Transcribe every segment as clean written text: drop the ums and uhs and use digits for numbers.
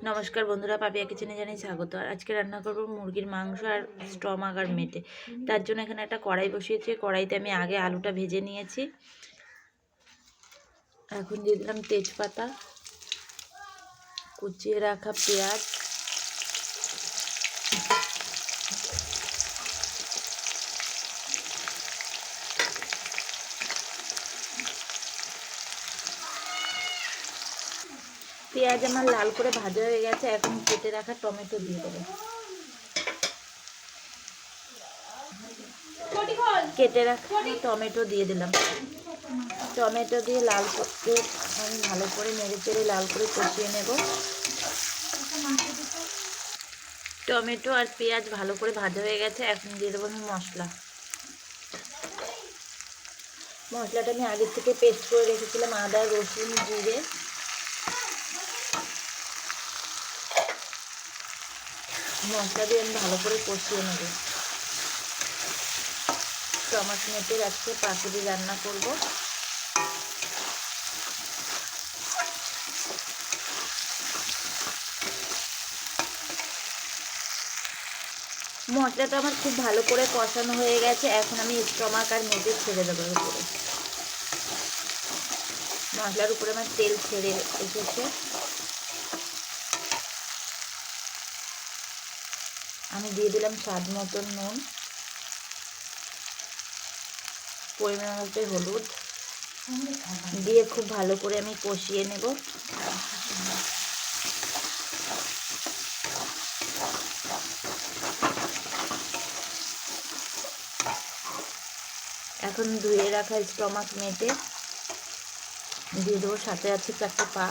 নমস্কার বন্ধুরা, পাপিয়া কিচেনে জানাই স্বাগত। আর আজকে রান্না করব মুরগির মাংস আর স্টমাক আর মেটে। তার জন্য এখানে একটা কড়াই বসিয়েছি। কড়াইতে আমি আগে আলুটা ভেজে নিয়েছি। এখন দিয়ে দিলাম তেজপাতা, কুচিয়ে রাখা পেঁয়াজ, পেঁয়াজ আমার লাল করে ভাজা হয়ে গেছে। এখন কেটে রাখা টমেটো দিয়ে দেবো। কেটে রাখা টমেটো দিয়ে দিলাম। টমেটো দিয়ে লাল করতে আমি ভালো করে নেড়ে চেড়ে লাল করে কষিয়ে নেব। টমেটো আর পেঁয়াজ ভালো করে ভাজা হয়ে গেছে। এখন দিয়ে দেবো আমি মশলাটা আমি আগে থেকে পেস্ট করে রেখেছিলাম, আদা রসুন জিরে। মশলা দিয়ে আমি ভালো করে কষিয়ে নেব। টমেটো মেটের আজকে পাতুরি রান্না করব। মশলাটা আমার খুব ভালো করে কষানো হয়ে গেছে। এখন আমি স্টমাক আর মেটে ছেড়ে দেবো উপরে। মশলার উপরে আমার তেল ছেড়ে এসেছে। আমি দিয়ে দিলাম স্বাদ মতন নুন, পরিমাণ মতো হলুদ দিয়ে খুব ভালো করে আমি কষিয়ে নেব। এখন ধুয়ে রাখা স্টমাক মেটে দিয়ে দেবো, সাথে আছে 4টে পা।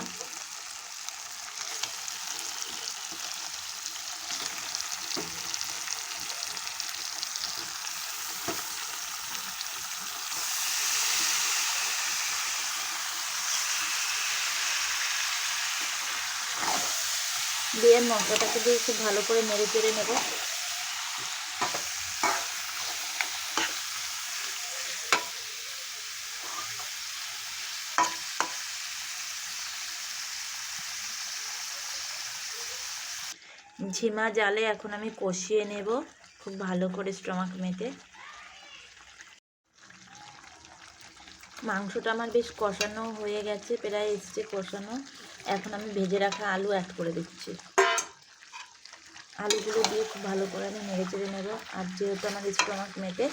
দিয়ে মশলাটাকে দিয়ে খুব ভালো করে নেড়ে চেড়ে নেব। ঝিমা জালে এখন আমি কষিয়ে নেব খুব ভালো করে স্টমাক মেটে। মাংসটা আমার বেশ কষানো হয়ে গেছে, প্রায় এসছে কষানো। এখন আমি ভেজে রাখা আলু অ্যাড করে দিচ্ছি। আলুগুলো দিয়ে খুব ভালো করে আমি নেড়ে চেড়ে নেব। আর যেহেতু আমার স্টমাক মেটে,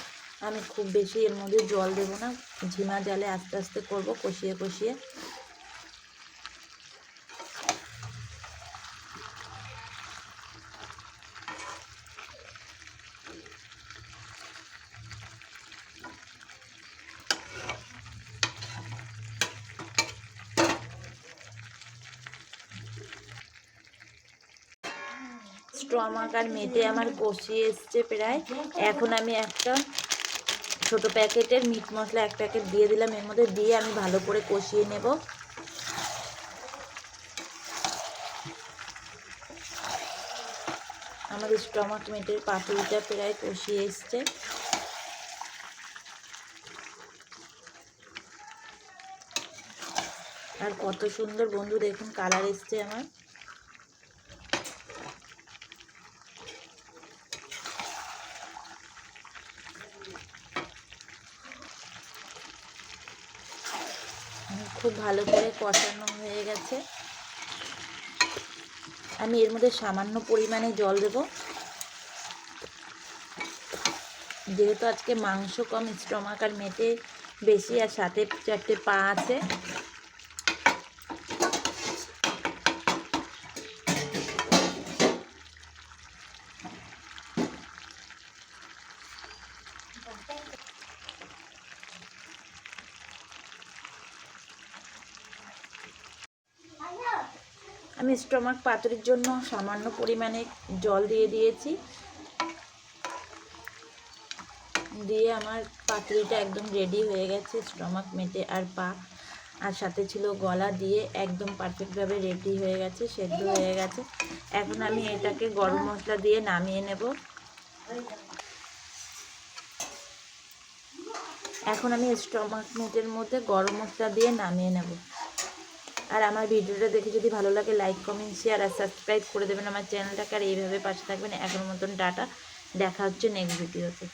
আমি খুব বেশি এর মধ্যে জল দেব না। ঝিমা জালে আস্তে আস্তে করব, কষিয়ে কষিয়ে। স্টমাক আর মেটে আমার কষিয়ে এসছে প্রায়। এখন আমি একটা ছোট প্যাকেটের মিট মশলা 1 প্যাকেট দিয়ে দিলাম। এর মধ্যে দিয়ে আমি ভালো করে কষিয়ে নেব। আমাদের স্টমাক মেটের পাতুরিটা প্রায় কষিয়ে এসছে। আর কত সুন্দর বন্ধু দেখুন কালার এসছে আমার। খুব ভালো করে কষানো হয়ে গেছে। আমি এর মধ্যে সামান্য পরিমাণে জল দেব, যেহেতু আজকে মাংস কম, স্টমাক আর মেটে বেশি, আর সাথে 4টে পা আছে। আমি স্টমাক পাতুরির জন্য সামান্য পরিমাণে জল দিয়ে দিয়েছি। দিয়ে আমার পাতুরিটা একদম রেডি হয়ে গেছে। স্টমাক মেটে আর পা আর সাথে ছিল গলা দিয়ে একদম পারফেক্টভাবে রেডি হয়ে গেছে, সেদ্ধ হয়ে গেছে। এখন আমি এটাকে গরম মশলা দিয়ে নামিয়ে নেব। এখন আমি স্টমাক মেটের মধ্যে গরম মশলা দিয়ে নামিয়ে নেব। আর আমার ভিডিওটা দেখে যদি ভালো লাগে লাইক কমেন্ট শেয়ার আর সাবস্ক্রাইব করে দেবেন আমার চ্যানেলটাকে, আর এইভাবে পাশে থাকবেন। এখন মতন টাটা, দেখা হচ্ছে নেক্সট ভিডিওতে।